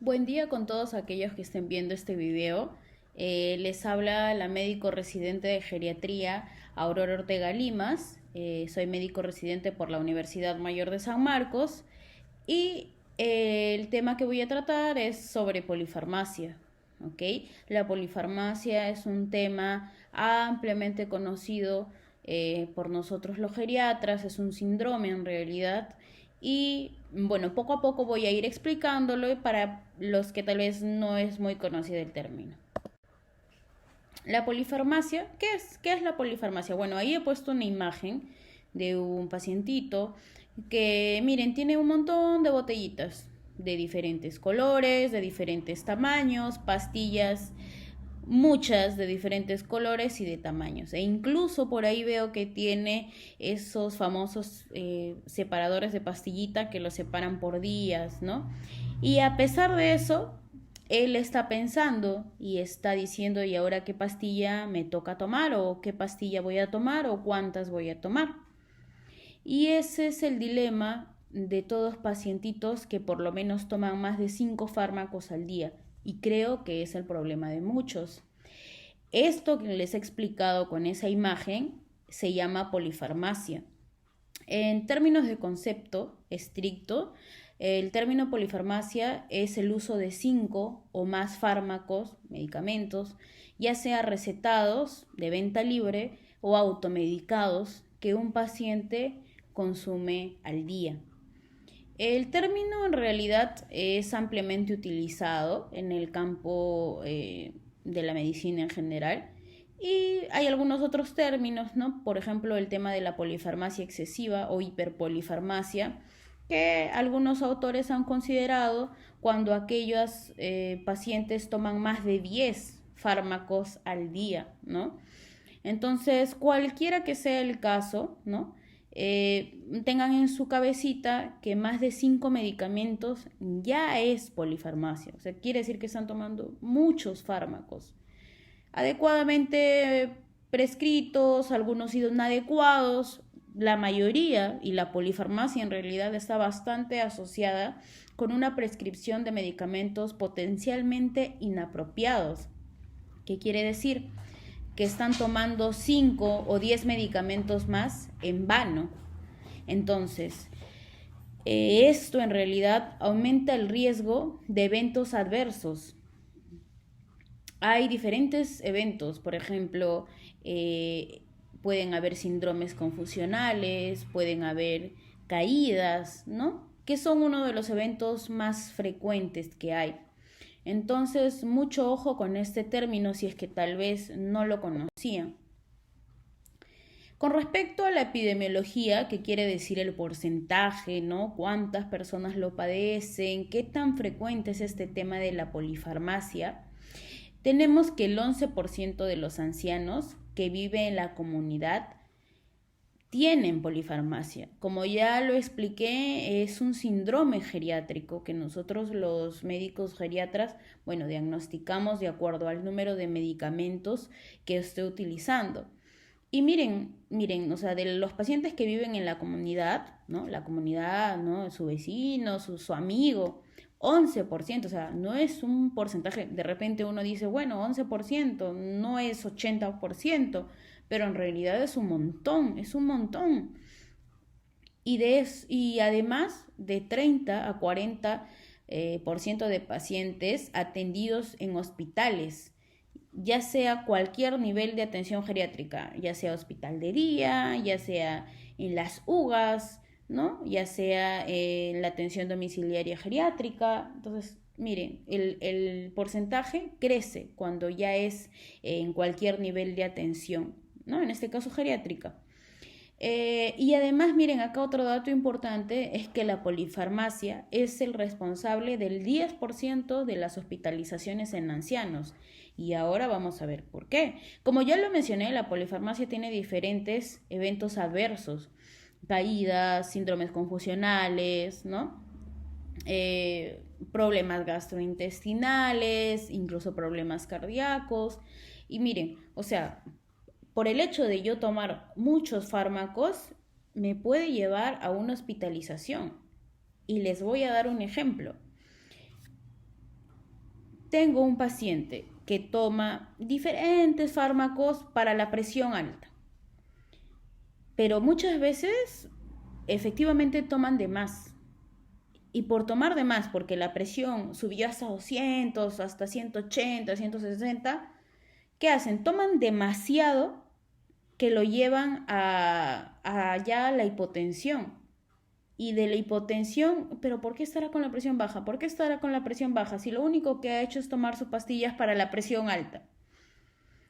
Buen día con todos aquellos que estén viendo este video. Les habla la médico residente de geriatría Aurora Ortega Limas. Soy médico residente por la Universidad Mayor de San Marcos y el tema que voy a tratar es sobre polifarmacia. ¿Ok? La polifarmacia es un tema ampliamente conocido por nosotros los geriatras, es un síndrome en realidad y bueno, poco a poco voy a ir explicándolo para los que tal vez no es muy conocido el término. La polifarmacia, ¿qué es? ¿Qué es la polifarmacia? Bueno, ahí he puesto una imagen de un pacientito que, miren, tiene un montón de botellitas de diferentes colores, de diferentes tamaños, pastillas, muchas de diferentes colores y de tamaños. E incluso por ahí veo que tiene esos famosos separadores de pastillita que los separan por días, ¿no? Y a pesar de eso, él está pensando y está diciendo, ¿y ahora qué pastilla me toca tomar? ¿O qué pastilla voy a tomar? ¿O cuántas voy a tomar? Y ese es el dilema de todos pacientitos que por lo menos toman más de 5 fármacos al día. Y creo que es el problema de muchos. Esto que les he explicado con esa imagen se llama polifarmacia. En términos de concepto estricto, el término polifarmacia es el uso de 5 o más fármacos, medicamentos, ya sea recetados de venta libre o automedicados que un paciente consume al día. El término en realidad es ampliamente utilizado en el campo de la medicina en general y hay algunos otros términos, ¿no? Por ejemplo, el tema de la polifarmacia excesiva o hiperpolifarmacia, que algunos autores han considerado cuando aquellos pacientes toman más de 10 fármacos al día, ¿no? Entonces, cualquiera que sea el caso, ¿no? Tengan en su cabecita que más de 5 medicamentos ya es polifarmacia. O sea, quiere decir que están tomando muchos fármacos adecuadamente prescritos, algunos inadecuados, la mayoría y la polifarmacia en realidad está bastante asociada con una prescripción de medicamentos potencialmente inapropiados. ¿Qué quiere decir? Que están tomando 5 o 10 medicamentos más en vano. Entonces, esto en realidad aumenta el riesgo de eventos adversos. Hay diferentes eventos, por ejemplo, pueden haber síndromes confusionales, pueden haber caídas, ¿no? Que son uno de los eventos más frecuentes que hay. Entonces, mucho ojo con este término si es que tal vez no lo conocían. Con respecto a la epidemiología, que quiere decir el porcentaje, ¿no? ¿Cuántas personas lo padecen? ¿Qué tan frecuente es este tema de la polifarmacia? Tenemos que el 11% de los ancianos que viven en la comunidad tienen polifarmacia. Como ya lo expliqué, es un síndrome geriátrico que nosotros los médicos geriatras, bueno, diagnosticamos de acuerdo al número de medicamentos que esté utilizando. Y miren, o sea, de los pacientes que viven en la comunidad, ¿no? La comunidad, ¿no? Su vecino, su amigo, 11%, o sea, no es un porcentaje, de repente uno dice, bueno, 11%, no es 80%, pero en realidad es un montón, es un montón. Y además de 30 a 40 por ciento de pacientes atendidos en hospitales, ya sea cualquier nivel de atención geriátrica, ya sea hospital de día, ya sea en las UGAs, ¿no? Ya sea en la atención domiciliaria geriátrica. Entonces, miren, el porcentaje crece cuando ya es en cualquier nivel de atención, ¿no? En este caso geriátrica. Y además, miren, acá otro dato importante es que la polifarmacia es el responsable del 10% de las hospitalizaciones en ancianos. Y ahora vamos a ver por qué. Como ya lo mencioné, la polifarmacia tiene diferentes eventos adversos, caídas, síndromes confusionales, ¿no? Problemas gastrointestinales, incluso problemas cardíacos. Y miren, o sea, por el hecho de yo tomar muchos fármacos, me puede llevar a una hospitalización. Y les voy a dar un ejemplo. tengo un paciente que toma diferentes fármacos para la presión alta, pero muchas veces efectivamente toman de más. Y por tomar de más, porque la presión subió hasta 200, hasta 180, 160, ¿qué hacen? Toman demasiado que lo llevan a ya la hipotensión. Y de la hipotensión, pero ¿por qué estará con la presión baja? ¿Por qué estará con la presión baja si lo único que ha hecho es tomar sus pastillas para la presión alta?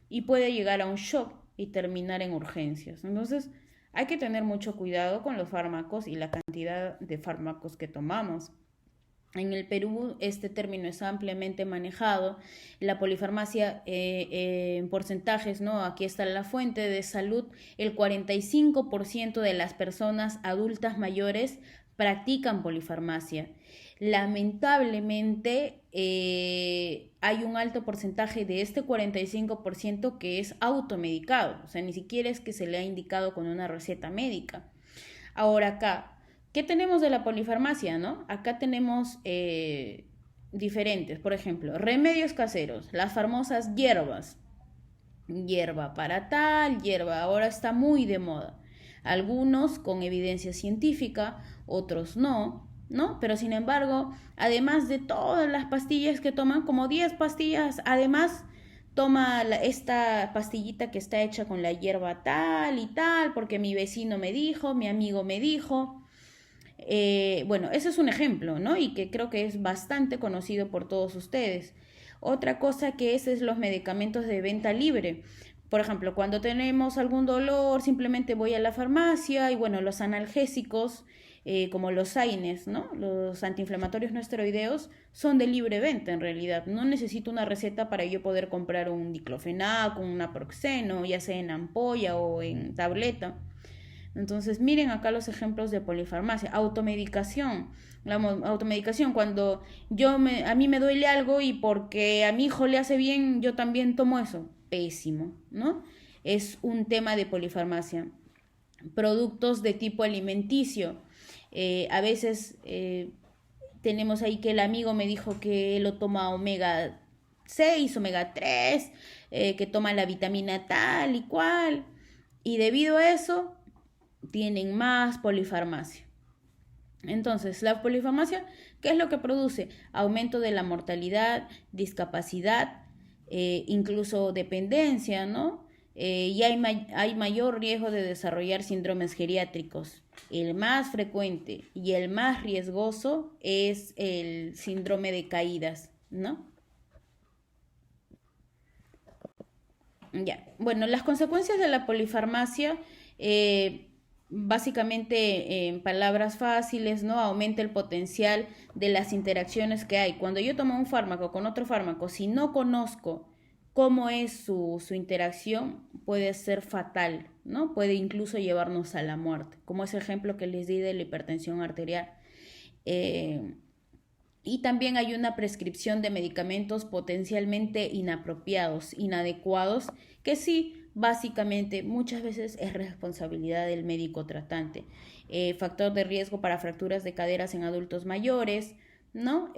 Y puede llegar a un shock y terminar en urgencias. Entonces, hay que tener mucho cuidado con los fármacos y la cantidad de fármacos que tomamos. En el Perú este término es ampliamente manejado. La polifarmacia en porcentajes, ¿no? Aquí está la fuente de salud. El 45% de las personas adultas mayores practican polifarmacia. Lamentablemente hay un alto porcentaje de este 45% que es automedicado. O sea, ni siquiera es que se le ha indicado con una receta médica. Ahora acá, ¿qué tenemos de la polifarmacia, no? Acá tenemos diferentes, por ejemplo, remedios caseros, las famosas hierbas. Hierba para tal, hierba ahora está muy de moda. Algunos con evidencia científica, otros no, ¿no? Pero sin embargo, además de todas las pastillas que toman, como 10 pastillas, además toma esta pastillita que está hecha con la hierba tal y tal, porque mi vecino me dijo, mi amigo me dijo. Bueno, ese es un ejemplo, ¿no? Y que creo que es bastante conocido por todos ustedes. Otra cosa que es los medicamentos de venta libre. Por ejemplo, cuando tenemos algún dolor, simplemente voy a la farmacia y bueno, los analgésicos, como los AINES, ¿no? Los antiinflamatorios no esteroideos, son de libre venta en realidad. No necesito una receta para yo poder comprar un diclofenac, un naproxeno, ya sea en ampolla o en tableta. Entonces, miren acá los ejemplos de polifarmacia. Automedicación. La automedicación, cuando a mí me duele algo y porque a mi hijo le hace bien, yo también tomo eso. Pésimo, ¿no? Es un tema de polifarmacia. Productos de tipo alimenticio. A veces tenemos ahí que el amigo me dijo que lo toma omega 6, omega 3, que toma la vitamina tal y cual. Y debido a eso tienen más polifarmacia. Entonces, la polifarmacia, ¿qué es lo que produce? Aumento de la mortalidad, discapacidad, incluso dependencia, ¿no? Y hay mayor riesgo de desarrollar síndromes geriátricos. El más frecuente y el más riesgoso es el síndrome de caídas, ¿no? Ya, bueno, las consecuencias de la polifarmacia, básicamente en palabras fáciles, ¿no? Aumenta el potencial de las interacciones que hay. Cuando yo tomo un fármaco con otro fármaco, si no conozco cómo es su interacción, puede ser fatal, ¿no? Puede incluso llevarnos a la muerte, como ese ejemplo que les di de la hipertensión arterial. Y también hay una prescripción de medicamentos potencialmente inapropiados, inadecuados, que sí, básicamente muchas veces es responsabilidad del médico tratante. Factor de riesgo para fracturas de caderas en adultos mayores, ¿no?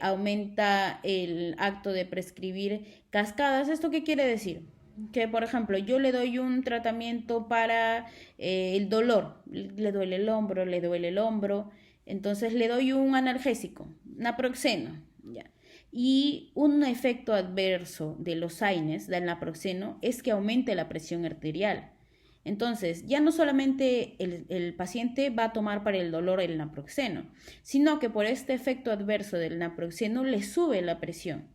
Aumenta el acto de prescribir cascadas. ¿Esto qué quiere decir? Que, por ejemplo, yo le doy un tratamiento para el dolor, le duele el hombro, entonces le doy un analgésico, naproxeno, ¿ya? Y un efecto adverso de los AINES, del naproxeno, es que aumente la presión arterial. Entonces, ya no solamente el paciente va a tomar para el dolor el naproxeno, sino que por este efecto adverso del naproxeno le sube la presión.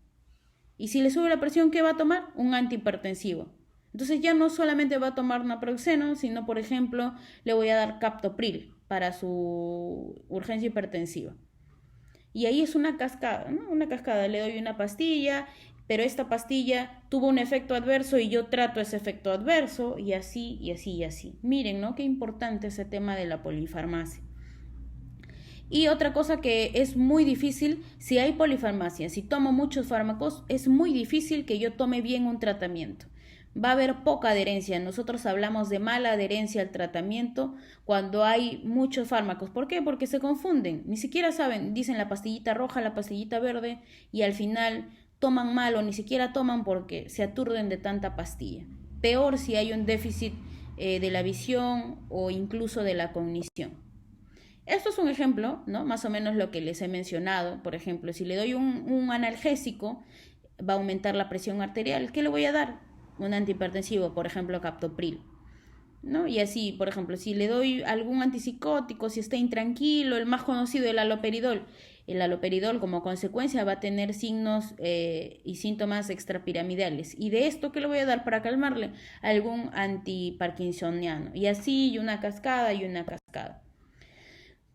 Y si le sube la presión, ¿qué va a tomar? Un antihipertensivo. Entonces ya no solamente va a tomar naproxeno, sino, por ejemplo, le voy a dar captopril para su urgencia hipertensiva. Y ahí es una cascada, ¿no? Una cascada, le doy una pastilla, pero esta pastilla tuvo un efecto adverso y yo trato ese efecto adverso, y así, y así, y así. Miren, ¿no? Qué importante ese tema de la polifarmacia. Y otra cosa que es muy difícil, si hay polifarmacia, si tomo muchos fármacos, es muy difícil que yo tome bien un tratamiento. Va a haber poca adherencia. Nosotros hablamos de mala adherencia al tratamiento cuando hay muchos fármacos. ¿Por qué? Porque se confunden. Ni siquiera saben, dicen la pastillita roja, la pastillita verde, y al final toman mal o ni siquiera toman porque se aturden de tanta pastilla. Peor si hay un déficit de la visión o incluso de la cognición. Esto es un ejemplo, ¿no? Más o menos lo que les he mencionado. Por ejemplo, si le doy un analgésico, va a aumentar la presión arterial. ¿Qué le voy a dar? Un antihipertensivo, por ejemplo, captopril, ¿no? Y así, por ejemplo, si le doy algún antipsicótico, si está intranquilo, el más conocido, el aloperidol como consecuencia va a tener signos y síntomas extrapiramidales. Y de esto, ¿qué le voy a dar para calmarle? Algún antiparkinsoniano. Y así, y una cascada y una cascada.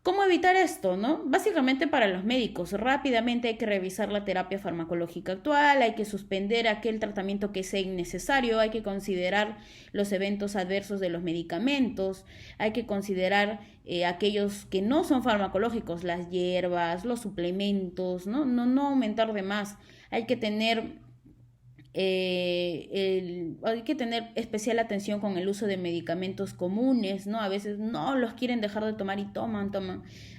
¿Cómo evitar esto, no? Básicamente para los médicos, rápidamente hay que revisar la terapia farmacológica actual, hay que suspender aquel tratamiento que sea innecesario, hay que considerar los eventos adversos de los medicamentos, hay que considerar aquellos que no son farmacológicos, las hierbas, los suplementos, no aumentar de más. Hay que tener hay que tener especial atención con el uso de medicamentos comunes, ¿no? A veces no los quieren dejar de tomar y toman.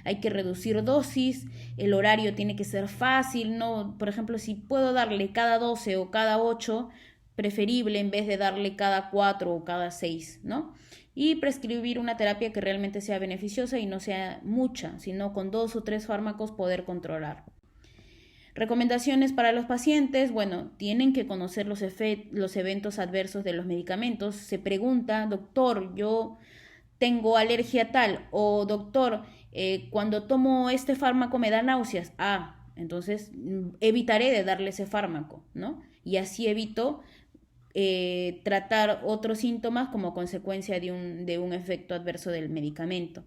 Hay que reducir dosis, el horario tiene que ser fácil, ¿no? Por ejemplo, si puedo darle cada 12 o cada 8, preferible en vez de darle cada 4 o cada 6, ¿no? Y prescribir una terapia que realmente sea beneficiosa y no sea mucha, sino con 2 o 3 fármacos poder controlar. Recomendaciones para los pacientes, bueno, tienen que conocer los eventos adversos de los medicamentos. Se pregunta, doctor, yo tengo alergia tal, o doctor, cuando tomo este fármaco me da náuseas. Entonces evitaré de darle ese fármaco, ¿no? Y así evito tratar otros síntomas como consecuencia de un efecto adverso del medicamento.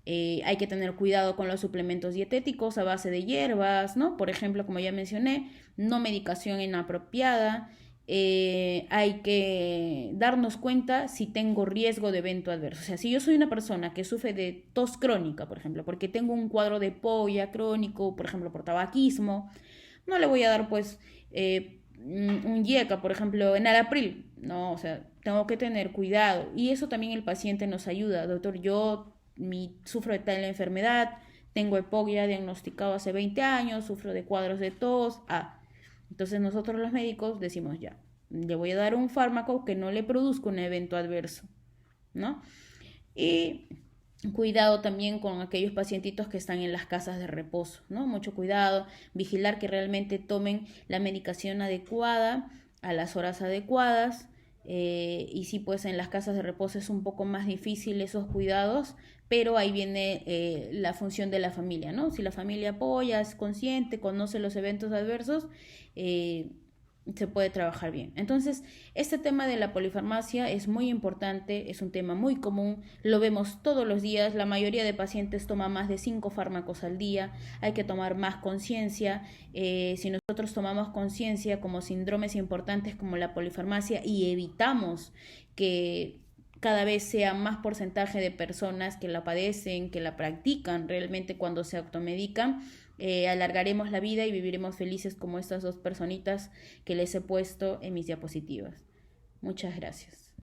Hay que tener cuidado con los suplementos dietéticos a base de hierbas, ¿no? Por ejemplo, como ya mencioné, no medicación inapropiada. Hay que darnos cuenta si tengo riesgo de evento adverso. O sea, si yo soy una persona que sufre de tos crónica, por ejemplo, porque tengo un cuadro de polla crónico, por ejemplo, por tabaquismo, no le voy a dar, pues, un IECA, por ejemplo, enalapril, ¿no? O sea, tengo que tener cuidado. Y eso también el paciente nos ayuda. Doctor, yo sufro de tal enfermedad, tengo EPOC diagnosticado hace 20 años, sufro de cuadros de tos. Entonces nosotros los médicos decimos ya, le voy a dar un fármaco que no le produzca un evento adverso, ¿no? Y cuidado también con aquellos pacientitos que están en las casas de reposo, ¿no? Mucho cuidado, vigilar que realmente tomen la medicación adecuada a las horas adecuadas. Y sí, pues en las casas de reposo es un poco más difícil esos cuidados, pero ahí viene la función de la familia, ¿no? Si la familia apoya, es consciente, conoce los eventos adversos, se puede trabajar bien. Entonces, este tema de la polifarmacia es muy importante, es un tema muy común, lo vemos todos los días, la mayoría de pacientes toma más de 5 fármacos al día, hay que tomar más conciencia. Si nosotros tomamos conciencia como síndromes importantes como la polifarmacia y evitamos que cada vez sea más porcentaje de personas que la padecen, que la practican realmente cuando se automedican, alargaremos la vida y viviremos felices como estas 2 personitas que les he puesto en mis diapositivas. Muchas gracias.